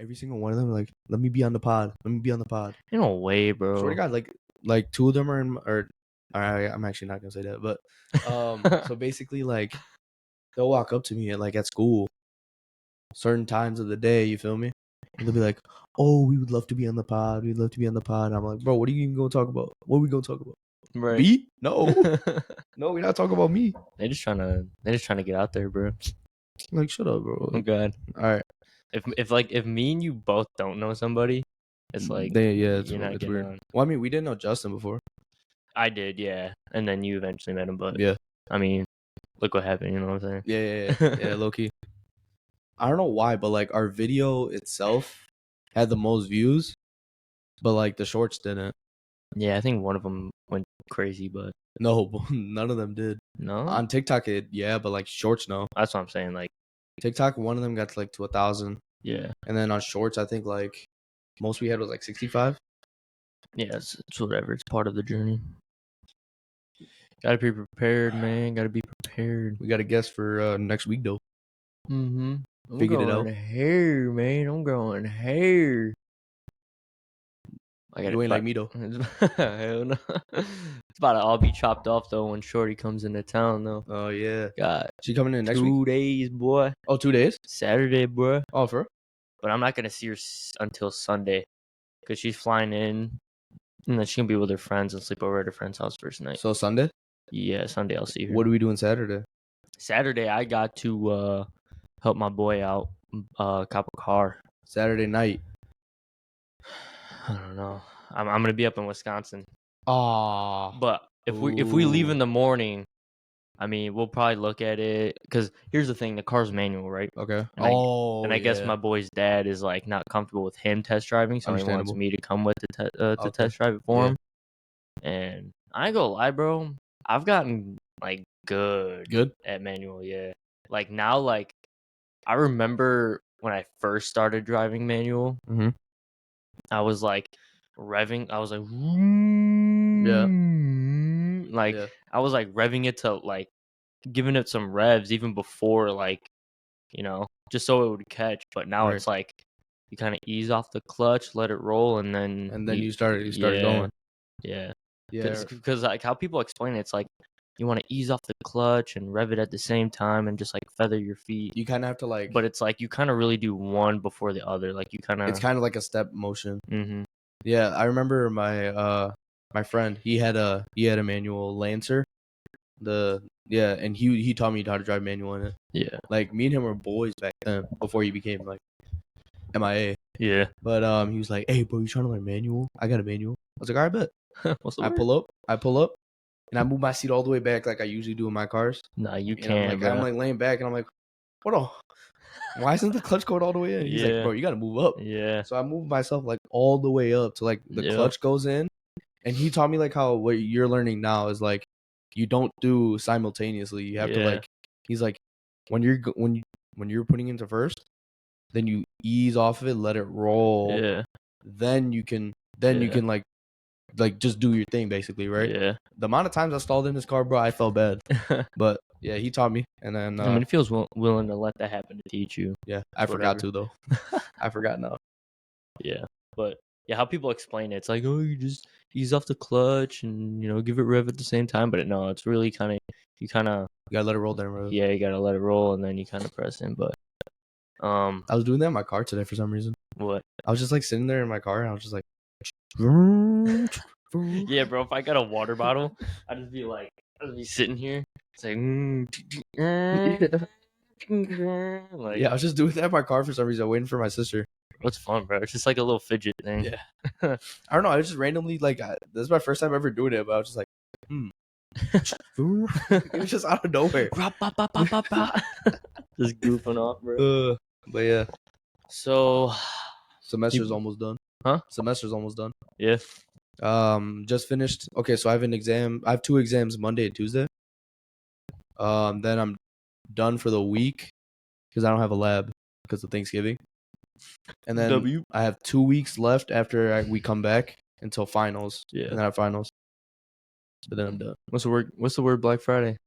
every single one of them like, let me be on the pod. Let me be on the pod. Ain't no way, bro. Swear to God, like two of them are in, or I'm actually not gonna say that, but so basically like they'll walk up to me at school, certain times of the day. You feel me? And they'll be like, "Oh, we would love to be on the pod. We'd love to be on the pod." I'm like, "Bro, what are you even gonna talk about? What are we gonna talk about? Right. Me? No, no, we're not talking about me. They're just trying to get out there, bro. Like, shut up, bro. Oh God. All right. If me and you both don't know somebody, it's like it's you're not getting weird. on. Well, I mean, we didn't know Justin before. I did, yeah, and then you eventually met him, but Yeah. I mean, look what happened. You know what I'm saying? Yeah, low key. I don't know why, but like our video itself had the most views, but like the shorts didn't. Yeah, I think one of them went crazy, but No, none of them did. no. On TikTok, but like shorts, no. That's what I'm saying. Like TikTok, one of them got to like to 1,000. Yeah. And then on shorts, I think like most we had was like 65. Yeah, it's whatever. It's part of the journey. Gotta be prepared, man. Gotta be prepared. We got a guest for next week, though. Mm-hmm. Figured it out. Hair, man. I'm growing hair. You ain't like me, though. Hell no. It's about to all be chopped off, though, when Shorty comes into town, though. Oh, yeah. God. She coming in next week? 2 days, boy. Oh, 2 days? Saturday, boy. Oh, for real? But I'm not going to see her until Sunday because she's flying in. And then she's going to be with her friends and sleep over at her friend's house first night. So Sunday? Yeah, Sunday I'll see her. What are we doing Saturday? Saturday, I got to help my boy out, cop a car. Saturday night. I don't know. I'm gonna be up in Wisconsin. Oh. But if we leave in the morning, I mean, we'll probably look at it because here's the thing: the car's manual, right? Okay. And I guess my boy's dad is like not comfortable with him test driving, so he wants me to come with to test drive it for him. And I ain't gonna lie, bro. I've gotten like good at manual, yeah. Like now, like I remember when I first started driving manual, I was like revving. I was like, I was like revving it to like giving it some revs even before like, you know, just so it would catch. But now it's like you kind of ease off the clutch, let it roll, and then you started going. Yeah. Because like how people explain it, it's like you want to ease off the clutch and rev it at the same time and just like feather your feet. You kind of have to like, but it's like you kind of really do one before the other. Like you kind of, it's kind of like a step motion. Mm-hmm. Yeah, I remember my friend. He had a manual Lancer. And he taught me how to drive manual in it. Yeah, like me and him were boys back then before he became like MIA. Yeah, but he was like, "Hey, bro, you trying to learn manual? I got a manual." I was like, "All right, bet." I pull up, and I move my seat all the way back like I usually do in my cars. Nah, you can't. I'm like laying back, and I'm like, "What on? Why isn't the clutch going all the way in?" He's like, "Bro, you gotta move up." Yeah. So I moved myself like all the way up to like the clutch goes in, and he taught me like how what you're learning now is like you don't do simultaneously. You have to like. He's like, when you're putting into first, then you ease off of it, let it roll. Yeah. Then you can like just do your thing basically, right? Yeah. The amount of times I stalled in this car, bro, I felt bad. But yeah, he taught me, and then I mean, it feels willing to let that happen to teach you. Yeah, I forgot to though. I forgot now. Yeah, but yeah, how people explain it, it's like, oh, you just ease off the clutch and give it rev at the same time. But no, it's really kind of you gotta let it roll down road. Yeah, you gotta let it roll, and then you kind of press in. But I was doing that in my car today for some reason. What? I was just like sitting there in my car, and I was just like. Yeah, bro. If I got a water bottle, I'd just be sitting here. It's like, yeah, I was just doing that in my car for some reason, waiting for my sister. What's fun, bro? It's just like a little fidget thing. Yeah. I don't know. I was just randomly like, this is my first time ever doing it, but I was just like, it was just out of nowhere. Just goofing off, bro. But yeah. So, semester's almost done. Huh? Semester's almost done. Yeah. Just finished. Okay, so I have an exam. I have 2 exams Monday and Tuesday. Then I'm done for the week because I don't have a lab because of Thanksgiving. And then I have 2 weeks left after we come back until finals. Yeah. And then I have finals. But then I'm done. What's the word Black Friday?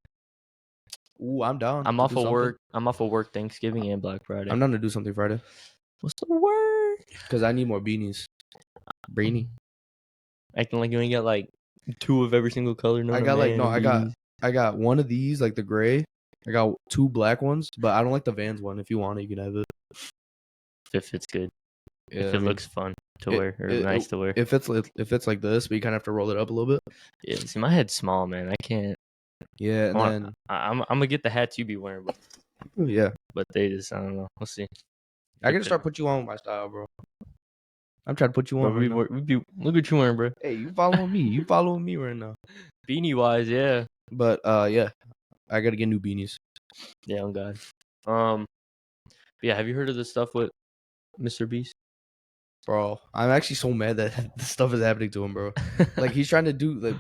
Ooh, I'm down. I'm off of work. I'm off of work Thanksgiving and Black Friday. I'm down to do something Friday. What's the word? Because I need more beanies. Brainy. Acting like you ain't got like 2 of every single color. No, I got like no. I got one of these, like the gray. I got 2 black ones, but I don't like the Vans one. If you want it, you can have it. If it's good. Yeah, if it looks fun to wear or nice to wear. If it's like this, but you kind of have to roll it up a little bit. Yeah, see, my head's small, man. I can't. Yeah, and then I'm gonna get the hats you be wearing, but yeah, but they just I don't know. We'll see. I gotta start put you on with my style, bro. I'm trying to put you on. Bro, look what you wearing, bro. Hey, you following me? You following me right now? Beanie wise, yeah. But yeah, I gotta get new beanies. Yeah, on God. Yeah. Have you heard of this stuff with Mr. Beast? Bro, I'm actually so mad that this stuff is happening to him, bro. Like he's trying to do like,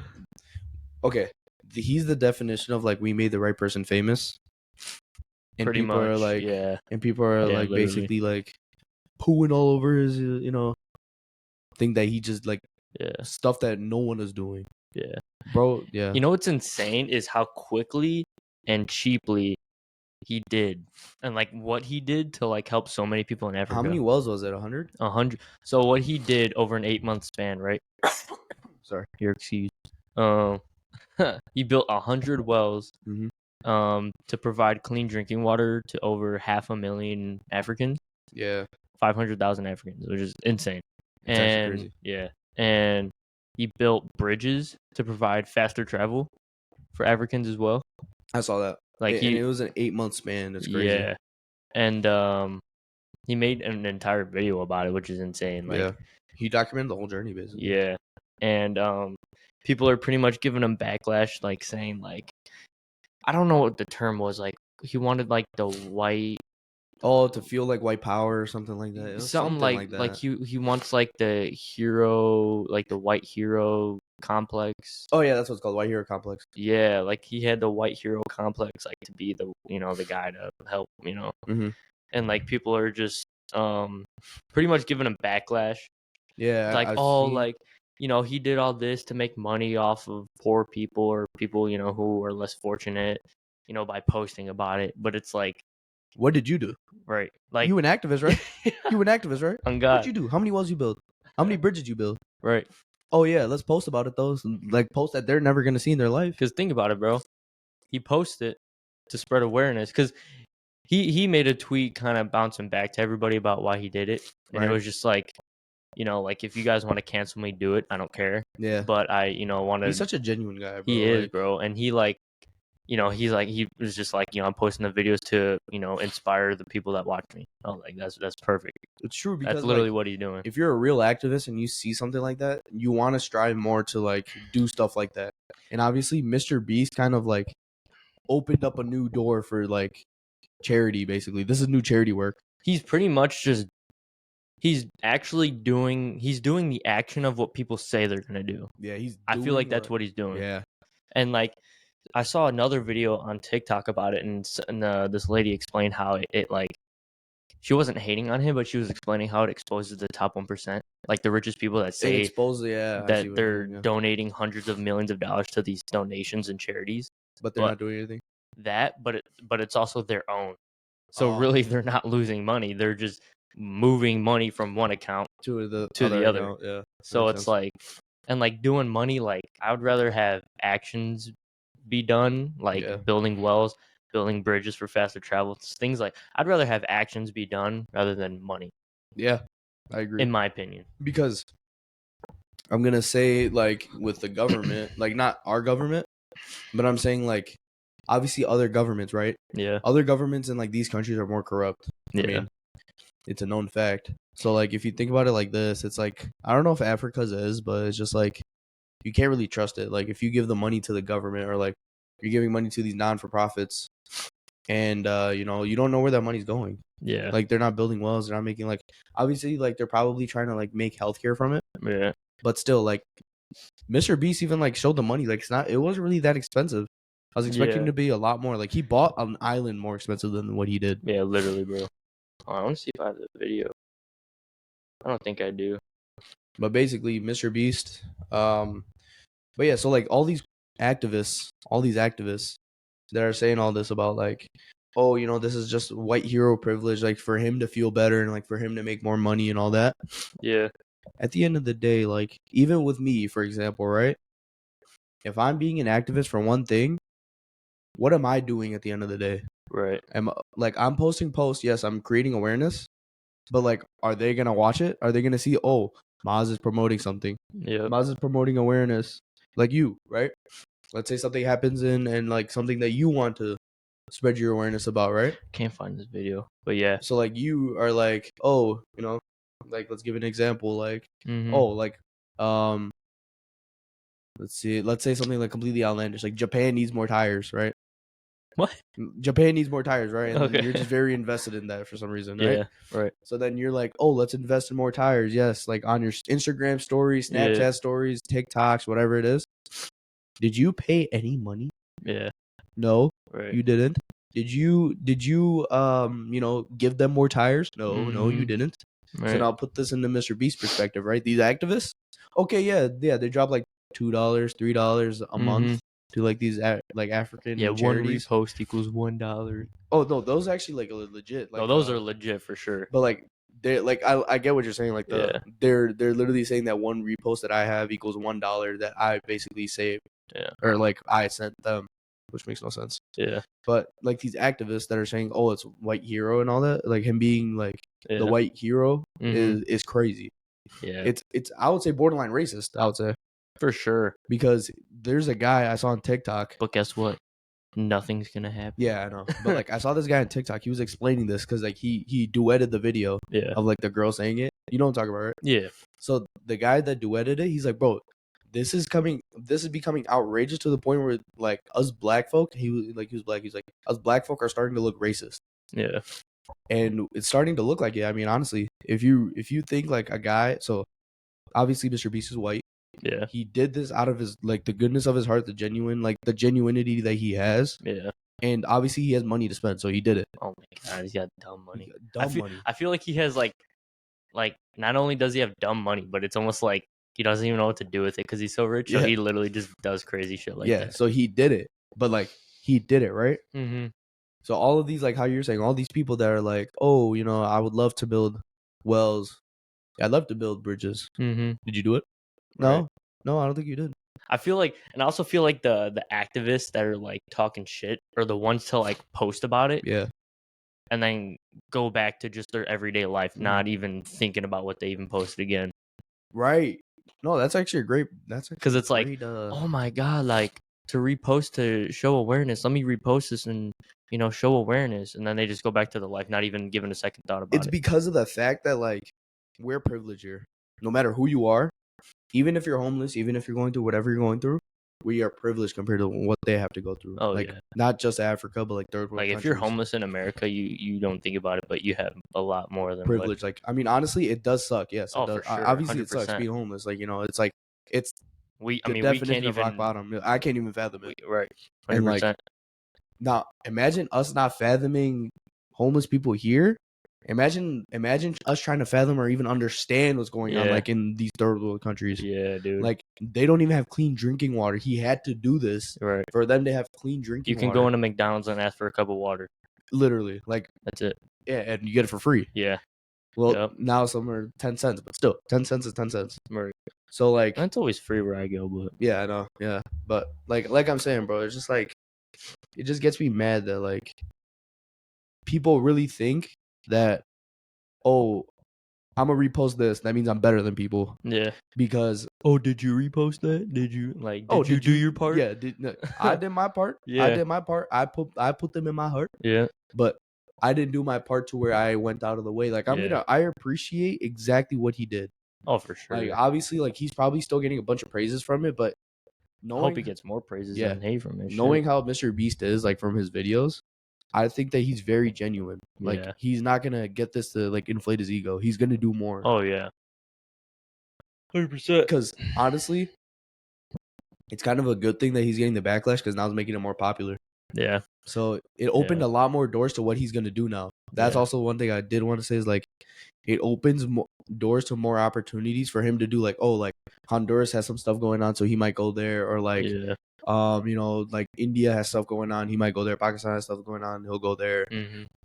okay, he's the definition of like we made the right person famous, and Pretty people much, are like, yeah, and people are like literally. basically like pooing all over his, thing that he just like stuff that no one is doing. Yeah, bro. Yeah, you know what's insane is how quickly and cheaply he did, and like what he did to like help so many people in Africa. How many wells was it? 100? 100. So what he did over an 8-month span, right? Sorry, you're excused. He built 100 wells. To provide clean drinking water to over 500,000 Africans. Yeah, 500,000 Africans, which is insane. It's actually crazy. Yeah, and he built bridges to provide faster travel for Africans as well. I saw that. Like and it was an 8-month span. It's crazy. Yeah, and he made an entire video about it, which is insane. Like, yeah, he documented the whole journey basically. Yeah, and people are pretty much giving him backlash, like saying like, I don't know what the term was. Like he wanted like the white. Oh, to feel like white power or something like that. It was something like that. Like he wants like the hero, like the white hero complex. Oh yeah, that's what it's called, white hero complex. Yeah, like he had the white hero complex, like to be the the guy to help, and like people are just pretty much giving him backlash. Yeah, like like he did all this to make money off of poor people or people who are less fortunate, by posting about it. But it's like, what did you do? Right, like you an activist, right? You an activist, right? On God. What'd you do? How many walls you build? How many bridges you build? Right. Oh yeah, let's post about it though. Like post that they're never gonna see in their life. Because think about it, bro. He posted to spread awareness because he made a tweet kind of bouncing back to everybody about why he did it, and it was just like, like if you guys want to cancel me, do it. I don't care. Yeah. But I, want to. He's such a genuine guy, bro. He is, bro, and he like, he was just like, I'm posting the videos to, inspire the people that watch me. Oh, like that's perfect. It's true because that's literally what he's doing. If you're a real activist and you see something like that, you want to strive more to like do stuff like that. And obviously, Mr. Beast kind of like opened up a new door for like charity. Basically, this is new charity work. He's pretty much just. He's actually doing the action of what people say they're gonna do. Yeah, I feel like that's what he's doing. Yeah, and like. I saw another video on TikTok about it, and this lady explained how it like, she wasn't hating on him, but she was explaining how it exposes the top 1%, like the richest people that say that they're donating hundreds of millions of dollars to these donations and charities, but they're not doing anything. But it's also their own. So really, they're not losing money; they're just moving money from one account to the other. Account. Yeah. So it's like, and like doing money, like I would rather have actions be done, like building wells, building bridges for faster travel, things like. I'd rather have actions be done rather than money. Yeah, I agree. In my opinion, because I'm gonna say like with the government, like not our government, but I'm saying like obviously other governments, right? Yeah. Other governments in like these countries are more corrupt. Yeah. I mean, it's a known fact. So like if you think about it like this, it's like I don't know if Africa's is, but it's just like you can't really trust it. Like if you give the money to the government or like you're giving money to these non-for-profits and you don't know where that money's going. Yeah. Like they're not building wells, they're not making like obviously like they're probably trying to like make healthcare from it. Yeah. But still like Mr. Beast even like showed the money. Like it wasn't really that expensive. I was expecting to be a lot more. Like he bought an island more expensive than what he did. Yeah, literally, bro. I want to see if I have the video. I don't think I do. But basically, Mr. Beast. But yeah, so like all these activists that are saying all this about like oh, you know, this is just white hero privilege, like for him to feel better and like for him to make more money and all that. Yeah. At the end of the day, like even with me, for example, right? If I'm being an activist for one thing, what am I doing at the end of the day? Right. I'm posting posts, yes, I'm creating awareness, but like, are they gonna watch it? Are they gonna see, oh, Maz is promoting something? Yeah. Maz is promoting awareness, like you, right? Let's say something happens and like something that you want to spread your awareness about, right? Can't find this video, but yeah. So like you are like, oh, you know, like let's give an example, like, Mm-hmm. oh, like, let's say something like completely outlandish, like Japan needs more tires, right? What? Japan needs more tires, right? And Okay. then you're just very invested in that for some reason, right? Yeah, right. So then you're like, oh, let's invest in more tires. Yes, like on your Instagram stories, Snapchat stories, TikToks, whatever it is. Did you pay any money? Yeah. No, right. You didn't. Did you you know, give them more tires? No, no, you didn't. Right. So now put this into Mr. Beast perspective, right? These activists, okay, yeah, they drop like $2, $3 a month to like these like African charities. One repost equals $1. Oh no, those actually like legit. Like, no, those are legit for sure. But like they like I get what you're saying. Like they're literally saying that one repost that I have equals $1 that I basically saved. Yeah. Or like I sent them, which makes no sense. Yeah. But like these activists that are saying, oh, it's white hero and all that, like him being like the white hero is crazy. Yeah. It's I would say borderline racist. I would say for sure, because there's a guy I saw on TikTok. But guess what? Nothing's gonna happen. Yeah, I know. But like I saw this guy on TikTok. He was explaining this because like he duetted the video of like the girl saying it. You know what I'm talking about, right? Yeah. So the guy that duetted it, he's like, bro, this is becoming outrageous to the point where like us black folk, he was black. He's like, us black folk are starting to look racist. Yeah. And it's starting to look like it. I mean, honestly, if you think like a guy, so obviously Mr. Beast is white. Yeah. He did this out of his like the goodness of his heart, the genuinity that he has. Yeah. And obviously he has money to spend, so he did it. Oh my god, he's got dumb money. Money. I feel like he has like not only does he have dumb money, but it's almost like he doesn't even know what to do with it because he's so rich. So he literally just does crazy shit like that. Yeah, so he did it. But like he did it, right? Mm-hmm. So all of these, like how you're saying, all these people that are like, oh, you know, I would love to build wells. I'd love to build bridges. Mm-hmm. Did you do it? No. No, I don't think you did. I feel like, and I also feel like the activists that are like talking shit are the ones to like post about it. Yeah. And then go back to just their everyday life, not even thinking about what they even posted again. Right. No, that's actually a great. That's because it's like, oh my god, like to repost to show awareness. Let me repost this and show awareness, and then they just go back to the life, not even giving a second thought about it. It's because of the fact that like we're privileged here. No matter who you are, even if you're homeless, even if you're going through whatever you're going through, we are privileged compared to what they have to go through. Oh, like not just Africa, but like third world countries. If you're homeless in America, you don't think about it, but you have a lot more than privilege. Like I mean, honestly, it does suck. Yes, it does. For sure. Obviously, 100%. It sucks being homeless. Like it's like it's we definition of rock bottom. I can't even fathom it. Right. 100%. And like now, imagine us not fathoming homeless people here. Imagine us trying to fathom or even understand what's going on like in these third world countries. Yeah, dude. Like they don't even have clean drinking water. He had to do this for them to have clean drinking water. You can go into McDonald's and ask for a cup of water. Literally. Like that's it. Yeah, and you get it for free. Yeah. Well, now some are 10 cents, but still 10 cents is 10 cents. Right. So like that's always free where I go, but yeah, I know. Yeah. But like I'm saying, bro, it's just like it just gets me mad that like people really think that, oh, I'm gonna repost this. That means I'm better than people. Yeah. Because did you repost that? Did you did you do your part? Yeah. I did my part. Yeah. I did my part. I put them in my heart. Yeah. But I didn't do my part to where I went out of the way. Like I appreciate exactly what he did. Oh, for sure. Like obviously, like he's probably still getting a bunch of praises from it, but I hope he gets more praises than hate from it. Knowing how Mr. Beast is, like from his videos, I think that he's very genuine. Like he's not gonna get this to like inflate his ego. He's gonna do more. Oh yeah, 100%. Because honestly, it's kind of a good thing that he's getting the backlash because now it's making it more popular. Yeah. So it opened a lot more doors to what he's gonna do now. That's also one thing I did want to say is like it opens doors to more opportunities for him to do like, oh, like Honduras has some stuff going on, so he might go there, or like You know, like India has stuff going on. He might go there. Pakistan has stuff going on. He'll go there.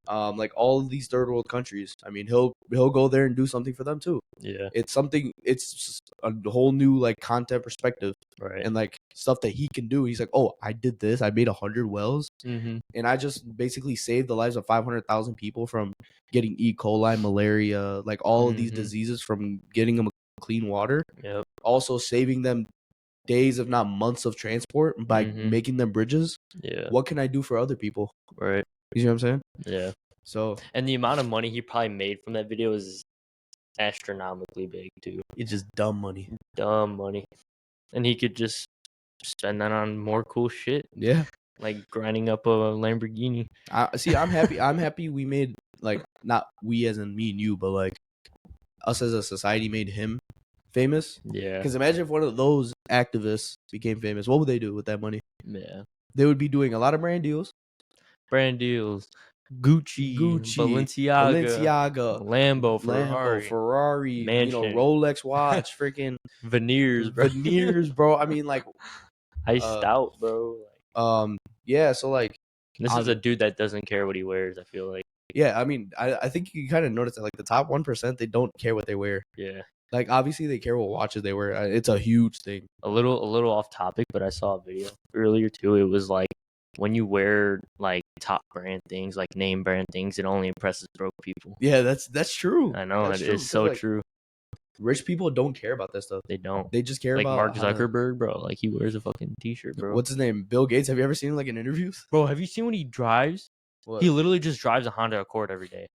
Like all of these third world countries. I mean, he'll go there and do something for them too. Yeah. It's something. It's just a whole new like content perspective, Right. and like stuff that he can do. He's like, oh, I did this. I made 100 wells, and I just basically saved the lives of 500,000 people from getting E. coli, malaria, like all of these diseases from getting them clean water. Yep. Also saving them days, if not months, of transport by making them bridges. Yeah. What can I do for other people? Right. You see what I'm saying? Yeah. So, and the amount of money he probably made from that video is astronomically big too. It's just dumb money. Dumb money. And he could just spend that on more cool shit. Yeah. Like grinding up a Lamborghini. I'm happy. I'm happy we made, like, not we as in me and you, but like us as a society made him famous. Yeah. Because imagine if one of those activists became famous. What would they do with that money? Yeah. They would be doing a lot of brand deals. Gucci, Balenciaga, Lambo, Ferrari, mansion. You know, Rolex watch, freaking veneers, bro. I mean, like, iced out, bro. Yeah. So like, this is a dude that doesn't care what he wears. I feel like. Yeah, I mean, I think you kind of notice that, like, the top 1%, they don't care what they wear. Yeah. Like, obviously, they care what watches they wear. It's a huge thing. A little off topic, but I saw a video earlier too. It was like, when you wear like top brand things, like name brand things, it only impresses broke people. Yeah, that's true. I know, it is so true. Rich people don't care about that stuff. They don't. They just care like about Mark Zuckerberg, bro. Like, he wears a fucking t-shirt, bro. What's his name? Bill Gates. Have you ever seen him like in interviews? Bro, have you seen when he drives? What? He literally just drives a Honda Accord every day.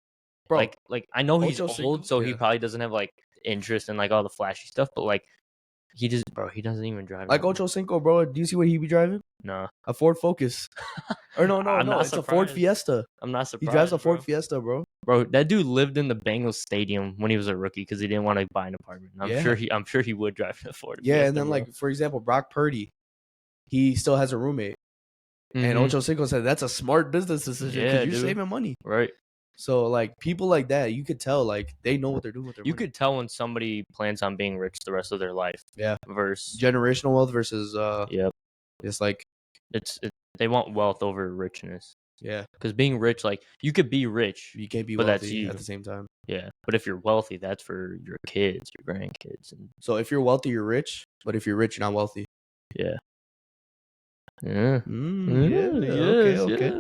Bro, like I know he's old, so he probably doesn't have like interest in like all the flashy stuff, but like he doesn't even drive. Like Ocho Cinco, bro. Do you see what he be driving? No. A Ford Focus. Or no, it's surprised. A Ford Fiesta. I'm not surprised. He drives a Ford Fiesta, bro. Bro, that dude lived in the Bengals stadium when he was a rookie because he didn't want to buy an apartment. I'm sure he would drive a Ford Fiesta, and then, bro. Like, for example, Brock Purdy, he still has a roommate. And Ocho Cinco said that's a smart business decision because you're saving money. Right. So, like, people like that, you could tell, like, they know what they're doing with their money. You could tell when somebody plans on being rich the rest of their life. Yeah. Versus generational wealth versus it's like they want wealth over richness. Yeah. Because being rich, like, you could be rich. You can't be wealthy at the same time. Yeah. But if you're wealthy, that's for your kids, your grandkids. So if you're wealthy, you're rich. But if you're rich, you're not wealthy. Yeah. Yeah.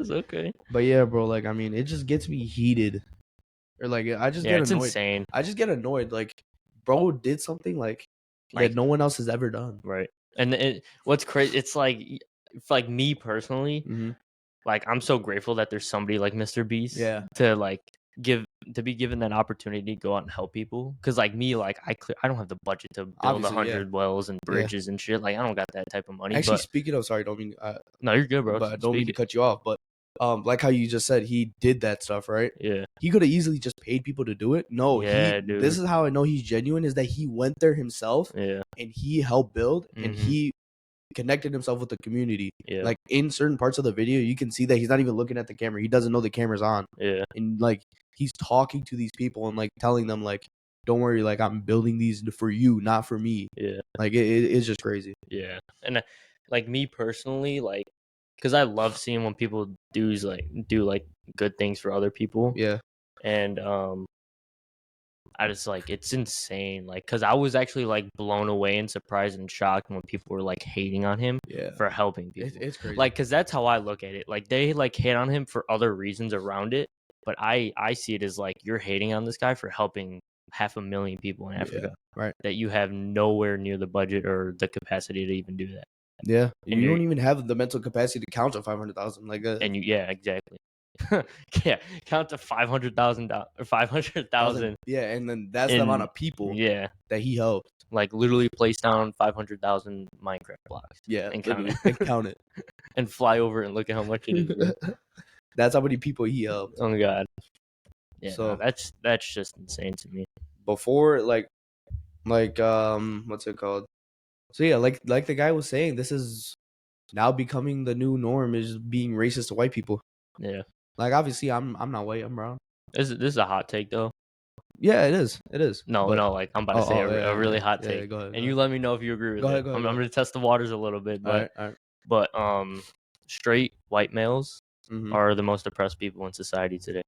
Okay. But yeah, bro, like, I mean, it just gets me heated. Or like, I just get annoyed. It's insane. I just get annoyed. Like, bro did something like that no one else has ever done. Right. And what's crazy, it's like me personally, like, I'm so grateful that there's somebody like Mr. Beast to like be given that opportunity to go out and help people. Because like me, like, I don't have the budget to build 100 wells and bridges and shit. Like, I don't got that type of money. Actually, speaking of, sorry, don't mean no, you're good, bro. But I don't mean to cut you off. But like how you just said, he did that stuff, right? Yeah. He could have easily just paid people to do it. No, dude. This is how I know he's genuine, is that he went there himself and he helped build and he connected himself with the community. Yeah. Like, in certain parts of the video, you can see that he's not even looking at the camera. He doesn't know the camera's on. Yeah. And like, he's talking to these people and like telling them, like, don't worry, like, I'm building these for you, not for me. Yeah. Like, it's just crazy. Yeah. And like, me personally, like, because I love seeing when people do good things for other people. Yeah. And I just, like, it's insane. Like, because I was actually like blown away and surprised and shocked when people were like hating on him for helping people. It's crazy. Like, because that's how I look at it. Like, they like hate on him for other reasons around it, but I see it as like, you're hating on this guy for helping 500,000 people in Africa. Right. That you have nowhere near the budget or the capacity to even do that. Yeah, and you don't even have the mental capacity to count to 500,000 like that. And exactly. Count to 500,000 or 500,000. Yeah, and then that's the amount of people. That he helped. Like, literally place down 500,000 Minecraft blocks. Yeah, and count it. And count it, and fly over and look at how much it is. That's how many people he helped. Oh my god. Yeah, so that's just insane to me. Before, like, what's it called? So yeah, like the guy was saying, this is now becoming the new norm, is being racist to white people. Yeah. Like, obviously, I'm not white, I'm brown. This is a hot take, though. Yeah, it is. No, like, I'm about to say a really hot take. Go ahead, and you let me know if you agree with it. Go ahead. I'm going to test the waters a little bit. But all right. But straight white males are the most oppressed people in society today.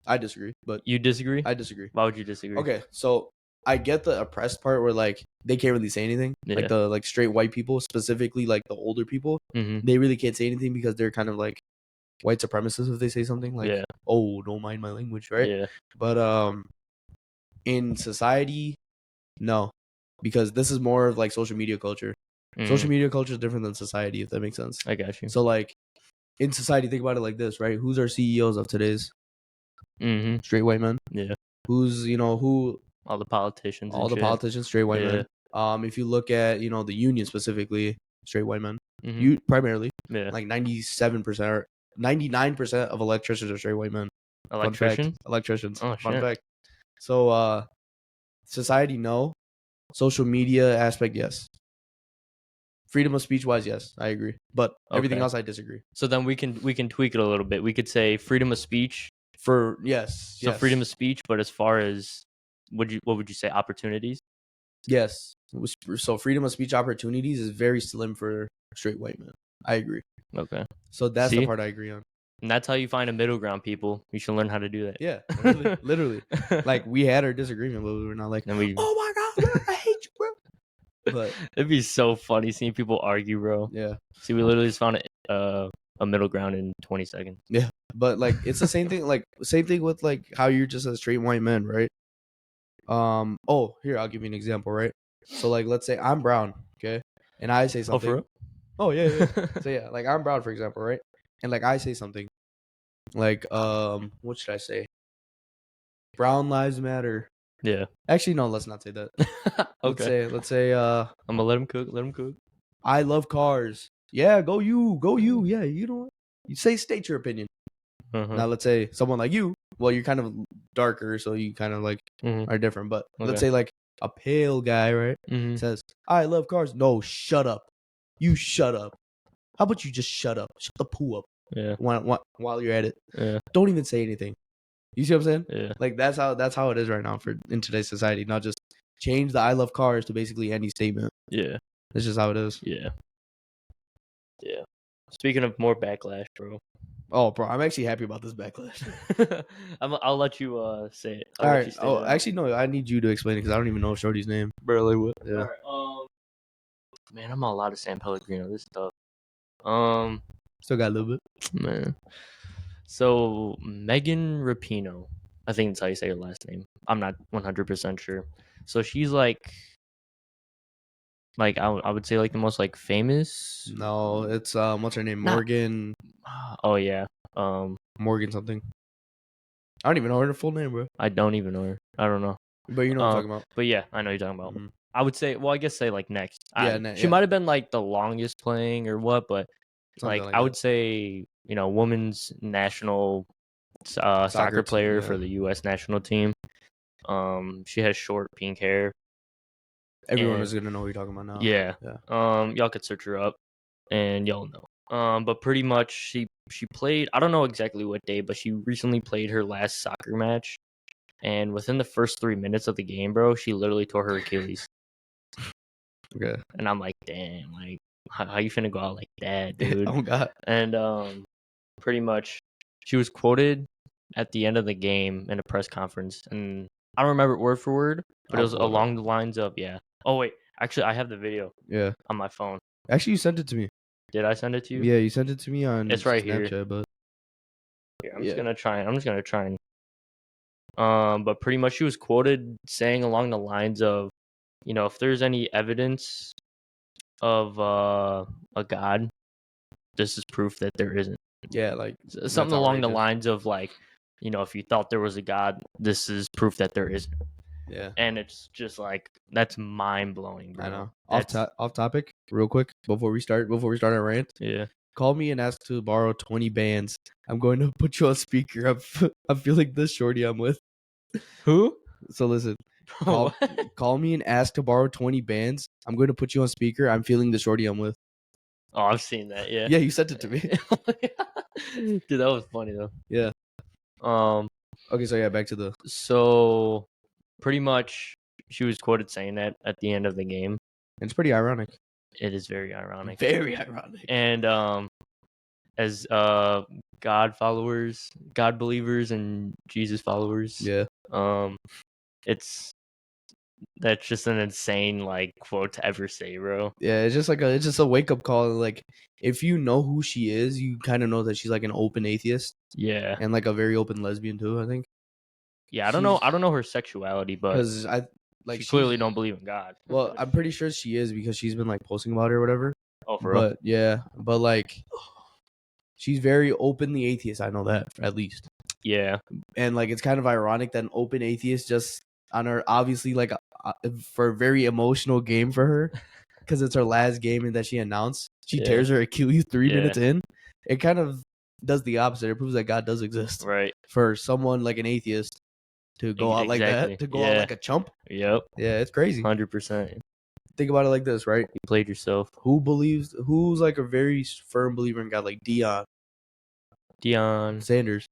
I disagree, but you disagree? I disagree. Why would you disagree? Okay, so I get the oppressed part where like they can't really say anything. Yeah. Like the straight white people, specifically like the older people, they really can't say anything because they're kind of like white supremacists if they say something like, "Oh, don't mind my language," right? Yeah. But in society, no, because this is more of like social media culture. Social media culture is different than society, if that makes sense. I got you. So like in society, think about it like this, right? Who's our CEOs of today's? Straight white men. Yeah. Who's who? All the politicians. All the politicians, straight white men. If you look at the union specifically, straight white men. You primarily, like 97% or 99% of electricians are straight white men. Electricians. Oh, Fun fact. So society, no. Social media aspect, yes. Freedom of speech wise, yes, I agree. But everything else, I disagree. So then we can tweak it a little bit. We could say freedom of speech for yes. So freedom of speech, but as far as what would you say, opportunities? Yes. So freedom of speech opportunities is very slim for straight white men. I agree. Okay. So that's the part I agree on. And that's how you find a middle ground, people. You should learn how to do that. Yeah, literally. Like we had our disagreement, but we were not like, oh my god, I hate you, bro. But it'd be so funny seeing people argue, bro. Yeah. See, we literally just found a middle ground in 20 seconds. Yeah, but like it's the same thing. Like same thing with like how you're just a straight white man, right? Oh, here I'll give you an example, right? So like let's say I'm brown, okay, and I say something. Oh, for real? Oh yeah. So yeah, like I'm brown, for example, right? And like I say something, like what should I say? Brown lives matter. Yeah. Actually, no, let's not say that. Okay. Let's say I'm gonna let him cook. I love cars. Yeah, go you. Yeah, you know what? You state your opinion. Now let's say someone like you. Well, you're kind of darker, so you kind of like are different. But let's say like a pale guy, right? Says, I love cars. No, shut up. You shut up. How about you just shut up? Shut the poo up. Yeah. While you're at it. Yeah. Don't even say anything. You see what I'm saying? Yeah. Like that's how it is right now in today's society. Not just change the I love cars to basically any statement. Yeah. That's just how it is. Yeah. Yeah. Speaking of more backlash, bro. Oh, bro, I'm actually happy about this backlash. I'll let you say it. All right. Oh, actually, no. I need you to explain it because I don't even know Shorty's name. Bro, like what? Yeah. Right, man, I'm not allowed to San Pellegrino. This stuff. Still got a little bit. Man. So Megan Rapinoe, I think that's how you say her last name. I'm not 100% sure. So she's like I would say like the most like famous. No, it's what's her name? Morgan. Oh yeah. Morgan something. I don't even know her full name, bro. I don't even know her. I don't know. But you know what I'm talking about. But yeah, I know you're talking about. I would say, well, I guess say like next. Yeah, she might have been like the longest playing or what, but like I would say, women's national soccer player for the U.S. national team. She has short pink hair. Everyone is gonna know what you're talking about now. Yeah. Y'all could search her up, and y'all know. But pretty much she played. I don't know exactly what day, but she recently played her last soccer match, and within the first 3 minutes of the game, bro, she literally tore her Achilles. Okay. And I'm like, damn, like how you finna go out like that, dude? Oh god. And pretty much she was quoted at the end of the game in a press conference, and I don't remember it word for word, but it was along the lines of, yeah. Oh wait, actually I have the video. Yeah. On my phone. Actually, you sent it to me. Did I send it to you? Yeah, you sent it to me on it's right Snapchat, here. But here, I'm just gonna try and but pretty much she was quoted saying along the lines of, if there's any evidence of a god, this is proof that there isn't. Yeah, like something along the lines of like, if you thought there was a god, this is proof that there isn't. Yeah. And it's just like, that's mind blowing, bro. I know. Off topic, real quick, before we start our rant. Yeah. Call me and ask to borrow 20 bands. I'm going to put you on speaker. I'm feeling this shorty I'm with. Who? So listen. Call me and ask to borrow 20 bands. I'm going to put you on speaker. I'm feeling the shorty I'm with. Oh, I've seen that. Yeah. Yeah, you sent it to me. Dude, that was funny though. Yeah. Okay, so yeah, back to the. So, pretty much, she was quoted saying that at the end of the game. It's pretty ironic. It is very ironic. Very ironic. And as God followers, God believers, and Jesus followers, that's just an insane like quote to ever say, bro. Yeah, it's just a wake up call. Like, if you know who she is, you kind of know that she's like an open atheist. Yeah, and like a very open lesbian too. I think. Yeah, I don't know her sexuality, but because she clearly don't believe in God. Well, I'm pretty sure she is because she's been like posting about it or whatever. Oh, for real? Yeah, but like, she's very openly atheist. I know that at least. Yeah, and like it's kind of ironic that an open atheist just on her obviously like for a very emotional game for her because it's her last game and that she announced she tears her Achilles 3 minutes in. It kind of does the opposite. It proves that God does exist. Right. For someone like an atheist to go out like that, to go out like a chump. Yep. Yeah, it's crazy. 100%. Think about it like this, right? You played yourself. Who's like a very firm believer in God, like Deion Sanders.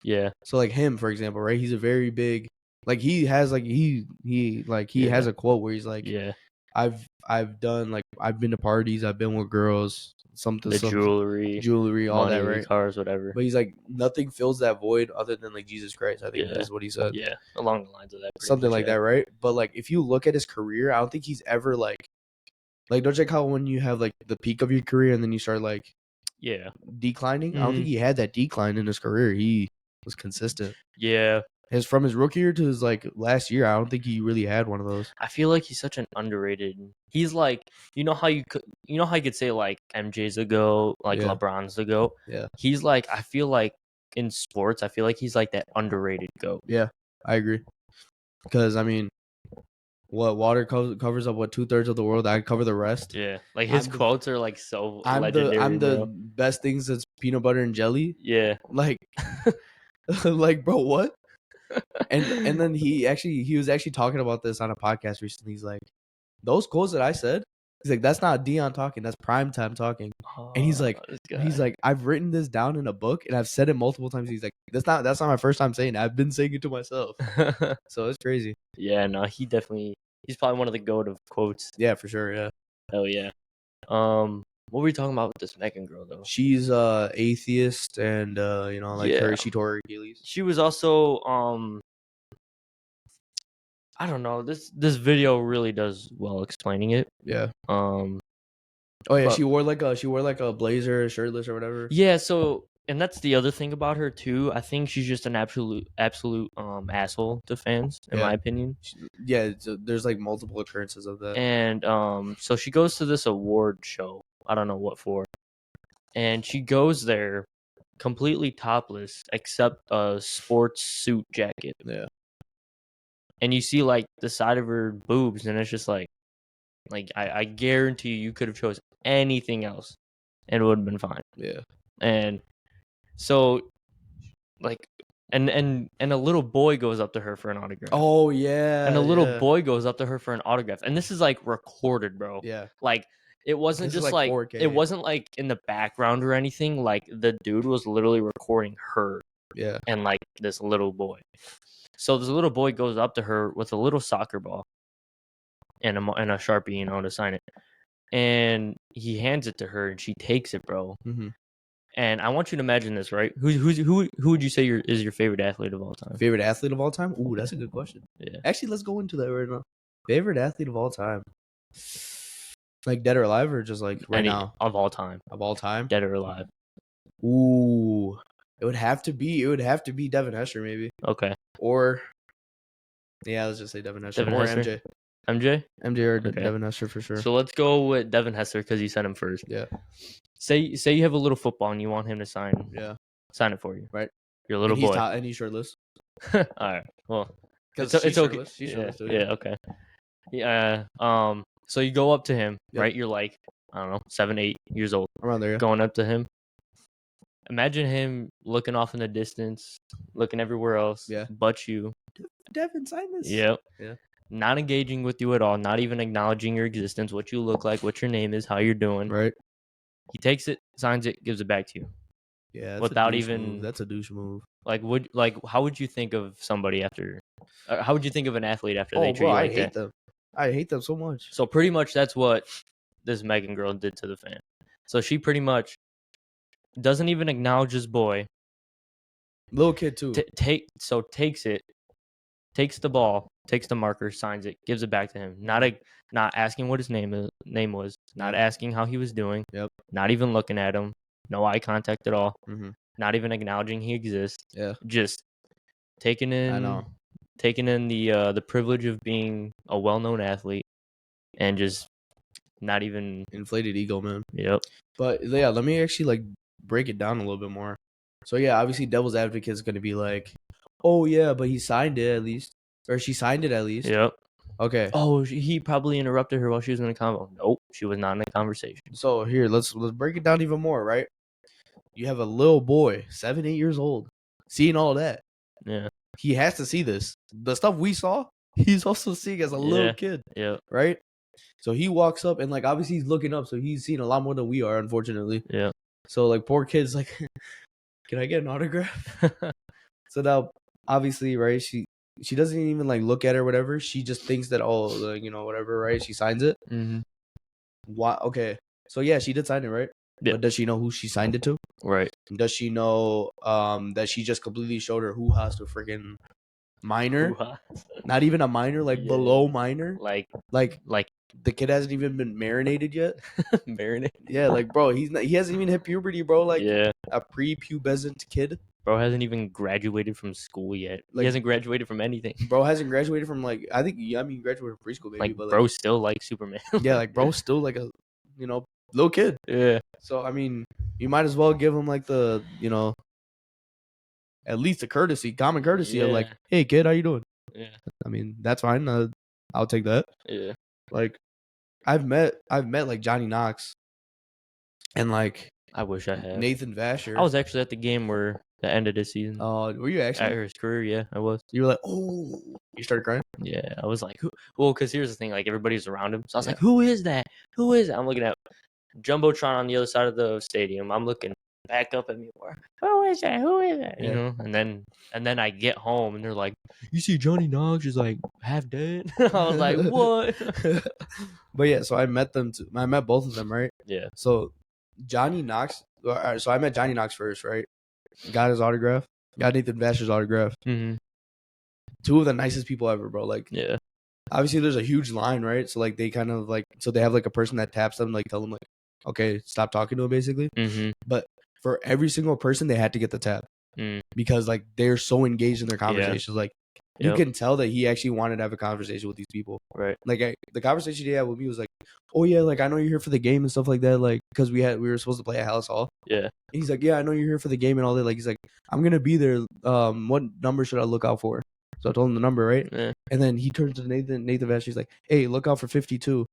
Yeah. So like him, for example, right? He's a very big, like he has like he has a quote where he's like, I've done like I've been to parties, I've been with girls, jewelry, all money, that, right? Cars, whatever. But he's like, nothing fills that void other than like Jesus Christ. I think that's what he said. Yeah, along the lines of that. Something like that, right? But like if you look at his career, I don't think he's ever like don't you like how when you have like the peak of your career and then you start like declining? Mm-hmm. I don't think he had that decline in his career. He was consistent. Yeah. From his rookie year to his like last year, I don't think he really had one of those. I feel like he's such an underrated. He's like, you know how you could say like MJ's a GOAT, like LeBron's a GOAT. Yeah. He's like, I feel like in sports, I feel like he's like that underrated GOAT. Yeah, I agree. Because I mean, what water covers up 2/3 of the world, I cover the rest. Yeah, like his quotes are like so legendary. I'm the best things that's peanut butter and jelly. Yeah, like, like bro, what? And then he was actually talking about this on a podcast recently. He's like, those quotes that I said, he's like, that's not Deion talking, that's primetime talking. And he's like, I've written this down in a book and I've said it multiple times. He's like, that's not my first time saying it. I've been saying it to myself. So it's crazy. Yeah, no, he's probably one of the GOAT of quotes. Yeah, for sure. Yeah. Hell yeah. What were we talking about with this Megan girl though? She's atheist and she tore her Achilles. She was also I don't know. This video really does well explaining it. Yeah. Oh yeah, she wore like a blazer, shirtless or whatever. Yeah, so and that's the other thing about her too. I think she's just an absolute asshole to fans, in my opinion. Yeah, there's like multiple occurrences of that. And so she goes to this award show. I don't know what for. And she goes there completely topless except a sports suit jacket. Yeah. And you see like the side of her boobs and it's just like I guarantee you could have chose anything else and it would have been fine. Yeah. And so like and a little boy goes up to her for an autograph. Oh yeah. And a little boy goes up to her for an autograph. And this is like recorded, bro. Yeah. Like it wasn't just like 4K. It wasn't like in the background or anything. Like the dude was literally recording her. Yeah. And like this little boy. So this little boy goes up to her with a little soccer ball and a Sharpie, to sign it. And he hands it to her and she takes it, bro. Mm-hmm. And I want you to imagine this, right? Who would you say is your favorite athlete of all time? Favorite athlete of all time? Ooh, that's a good question. Yeah. Actually, let's go into that right now. Favorite athlete of all time? Like dead or alive, or just like now? Of all time. Of all time? Dead or alive. Ooh. It would have to be Devin Hester, maybe. Okay. Or let's just say Devin Hester. Or MJ. MJ or Devin Hester for sure. So let's go with Devin Hester because you sent him first. Yeah. Say you have a little football and you want him to sign. Yeah. Sign it for you. Right. Your little boy. And he's shirtless. All right. Well, it's okay. She's shirtless too. Yeah. Okay. Yeah. So you go up to him, right? You're like, I don't know, 7, 8 years old. Around there. Going up to him. Imagine him looking off in the distance, looking everywhere else. Yeah. But you. Devin, sign this. Yep. Yeah. Not engaging with you at all, not even acknowledging your existence, what you look like, what your name is, how you're doing. Right. He takes it, signs it, gives it back to you. Yeah. That's a douche move. How would you think of somebody after? How would you think of an athlete after they treat you like that? I hate them so much. So pretty much that's what this Megan girl did to the fan. So she pretty much doesn't even acknowledge this boy. Little kid too. Takes the ball, takes the marker, signs it, gives it back to him. Not asking what his name was, not asking how he was doing. Yep. Not even looking at him. No eye contact at all. Mm-hmm. Not even acknowledging he exists. Yeah. Just taking in the privilege of being a well-known athlete and just not even inflated ego, man. Yep. But yeah, let me actually like break it down a little bit more. So yeah, obviously devil's advocate is going to be like, oh yeah, but he signed it at least, or she signed it at least. Yep. Okay. Oh, he probably interrupted her while she was in a convo. Nope, she was not in a conversation. So here, let's break it down even more, right? You have a little boy, 7, 8 years old, seeing all that. Yeah. He has to see this. The stuff we saw, he's also seeing as a little kid. Yeah. Right? So he walks up and like obviously he's looking up, so he's seen a lot more than we are, unfortunately. Yeah. So like poor kid's like, can I get an autograph? So now obviously, right, she doesn't even like look at it or whatever. She just thinks that whatever, right? She signs it. Mm-hmm. Why? Okay. So yeah, she did sign it, right? Yeah. But does she know who she signed it to? Right. Does she know that she just completely showed her hoo-has to a freaking minor? Not even a minor, like below minor. Like the kid hasn't even been marinated yet. Marinated? Yeah, like bro, he hasn't even hit puberty, bro. Like a prepubescent kid. Bro hasn't even graduated from school yet. Like, he hasn't graduated from anything. Bro hasn't graduated from like he graduated from preschool, baby. Like but bro still like Superman. Yeah, like bro still like a little kid. Yeah. So I mean, you might as well give him like the at least a common courtesy of like, hey kid, how you doing? Yeah. I mean, that's fine. I'll take that. Yeah. Like, I've met like Johnny Knox, and like I wish I had Nathan Vasher. I was actually at the game where the end of this season. Oh, were you actually at his career? Yeah, I was. You were like, oh, you started crying. Yeah, I was like, who? Well, because here's the thing, like everybody's around him, so I was like, who is that? Who is that? I'm looking at Jumbotron on the other side of the stadium. I'm looking back up at me more. Who is that? Who is that? You know, and then I get home and they're like, you see Johnny Knox is like half dead. I was like, what? But yeah, so I met them. I met both of them, right? Yeah. So Johnny Knox. So I met Johnny Knox first, right? Got his autograph. Got Nathan Vasher's autograph. Mm-hmm. Two of the nicest people ever, bro. Like, yeah. Obviously, there's a huge line, right? So like they kind of like they have like a person that taps them, like tell them like, okay, stop talking to him, basically. Mm-hmm. But for every single person, they had to get the tap because like they're so engaged in their conversations. Yeah. Like you can tell that he actually wanted to have a conversation with these people. Right. Like the conversation he had with me was like, oh yeah, like I know you're here for the game and stuff like that. Like because we were supposed to play at Hallis Hall. Yeah. And he's like, yeah, I know you're here for the game and all that. Like he's like, I'm gonna be there. What number should I look out for? So I told him the number, right? Yeah. And then he turns to Nathan Vasher. He's like, hey, look out for 52.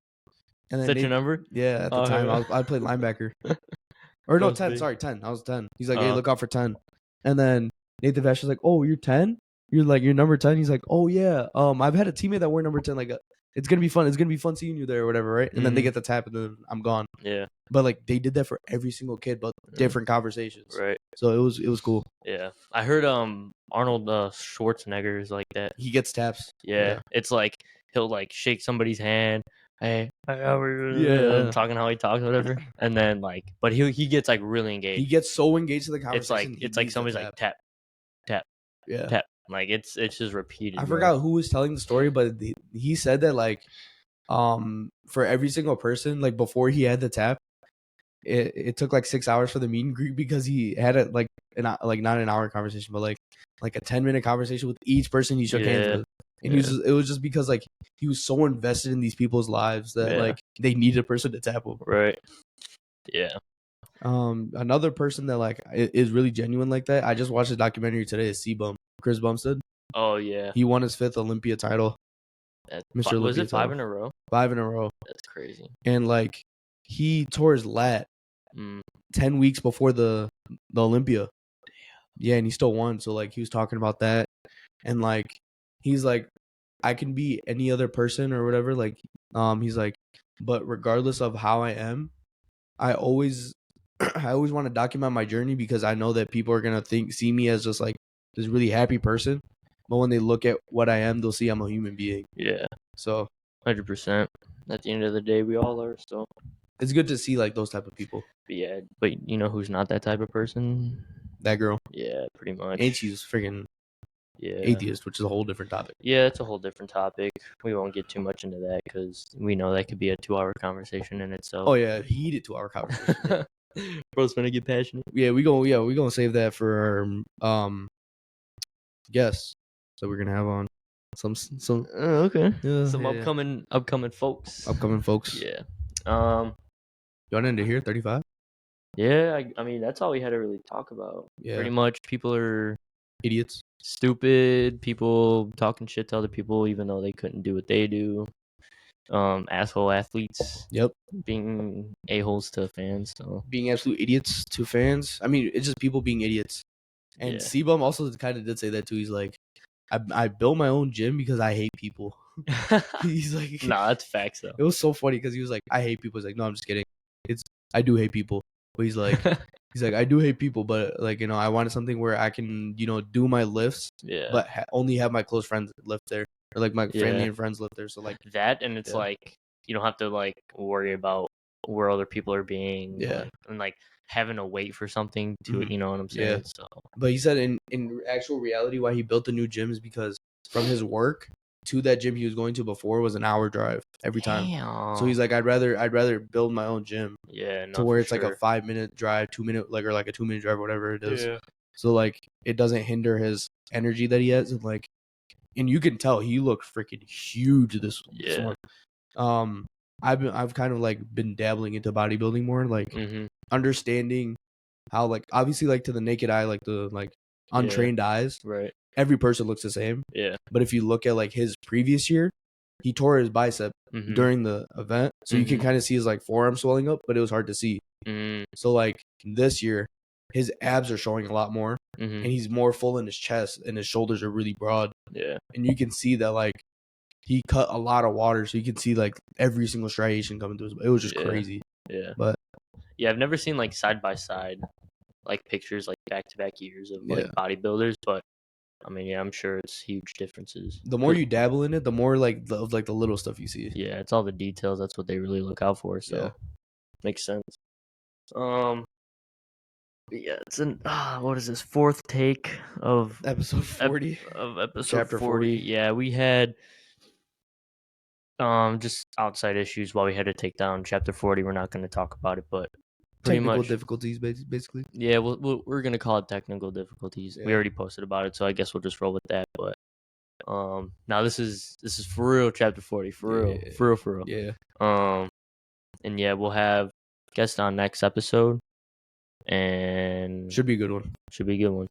And then is that your number? Yeah, at the time I played linebacker. Or no, 10. Big. Sorry, 10. I was 10. He's like, hey, look out for 10. And then Nathan Vasher's like, oh, you're 10? You're number 10? He's like, oh yeah. I've had a teammate that wore number 10. Like, it's gonna be fun. It's gonna be fun seeing you there or whatever, right? And then they get the tap, and then I'm gone. Yeah. But like they did that for every single kid, but different conversations. Right. So it was cool. Yeah, I heard Arnold Schwarzenegger is like that. He gets taps. Yeah. It's like he'll like shake somebody's hand. Hey, how are you? Yeah, talking how he talks, whatever. And then like, but he gets like really engaged. He gets so engaged in the conversation. It's like somebody's like tap, tap, tap. Like it's just repeated. I forgot who was telling the story, but he said that like, for every single person, like before he had the tap, it took like 6 hours for the meet and greet because he had a like not an hour conversation, but like a 10-minute conversation with each person he shook hands with. And it was just because like he was so invested in these people's lives that like they needed a person to tap him. Right. Yeah. Another person that like is really genuine like that. I just watched a documentary today. Is C-Bum, Chris Bumstead. Oh yeah. He won his 5th Olympia title. Mr. Was it 5 in a row? 5 in a row. That's crazy. And like he tore his lat 10 weeks before the Olympia. Damn. Yeah, and he still won. So like he was talking about that, and like he's like, I can be any other person or whatever. Like, he's like, but regardless of how I am, I always want to document my journey because I know that people are gonna see me as just like this really happy person. But when they look at what I am, they'll see I'm a human being. Yeah. So 100%. At the end of the day, we all are. So it's good to see like those type of people. But yeah, but you know who's not that type of person? That girl. Yeah, pretty much. And she's freaking atheist, which is a whole different topic. Yeah, it's a whole different topic. We won't get too much into that because we know that could be a 2-hour conversation in itself. Oh yeah, heated 2-hour conversation. Bro's gonna get passionate. Yeah, we gonna save that for our guests that we're gonna have on. Some okay. Yeah, some upcoming folks. Upcoming folks. Yeah. You want to end it here? 35. Yeah, I mean that's all we had to really talk about. Yeah. Pretty much, people are idiots, stupid. People talking shit to other people, even though they couldn't do what they do. Asshole athletes. Yep. Being a-holes to fans. So being absolute idiots to fans. I mean, it's just people being idiots. And Sebum also kind of did say that too. He's like, I built my own gym because I hate people. He's like, nah, that's facts though. It was so funny because he was like, I hate people. He's like, no, I'm just kidding. I do hate people. But he's like, I do hate people, but like, you know, I wanted something where I can, you know, do my lifts, but only have my close friends lift there, or like my family and friends lift there. So like that, and it's like you don't have to like worry about where other people are being, and like having to wait for something to, you know what I'm saying? Yeah. So, but he said in actual reality, why he built the new gym is because from his work to that gym he was going to before was an hour drive every time. So he's like, I'd rather build my own gym. Yeah, to where it's like a 5-minute drive, 2-minute or like a 2-minute drive, whatever it is. Yeah. So like it doesn't hinder his energy that he has, and like, and you can tell he looked freaking huge this one. I've kind of like been dabbling into bodybuilding more, like understanding how like obviously like to the naked eye, like the like untrained eyes, right? Every person looks the same. Yeah. But if you look at like his previous year, he tore his bicep during the event, so you can kind of see his like forearm swelling up, but it was hard to see. So like this year, his abs are showing a lot more, and he's more full in his chest, and his shoulders are really broad. Yeah. And you can see that like he cut a lot of water, so you can see like every single striation coming through his. It was just crazy. Yeah. But yeah, I've never seen like side by side like pictures like back to back years of like bodybuilders, but I mean, yeah, I'm sure it's huge differences. The more you dabble in it, the more like the little stuff you see. Yeah, it's all the details. That's what they really look out for. So makes sense. Yeah, it's an what is this, 4th take of episode 40 of episode Chapter 40. Yeah, we had just outside issues while we had to take down Chapter 40. We're not going to talk about it, but technical difficulties, basically. Yeah, we're gonna call it technical difficulties. We already posted about it, so I guess we'll just roll with that. But now this is for real, Chapter 40, for real. Yeah. And yeah, we'll have guests on next episode, and should be a good one.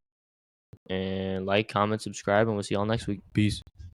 And like, comment, subscribe, and we'll see y'all next week. Peace.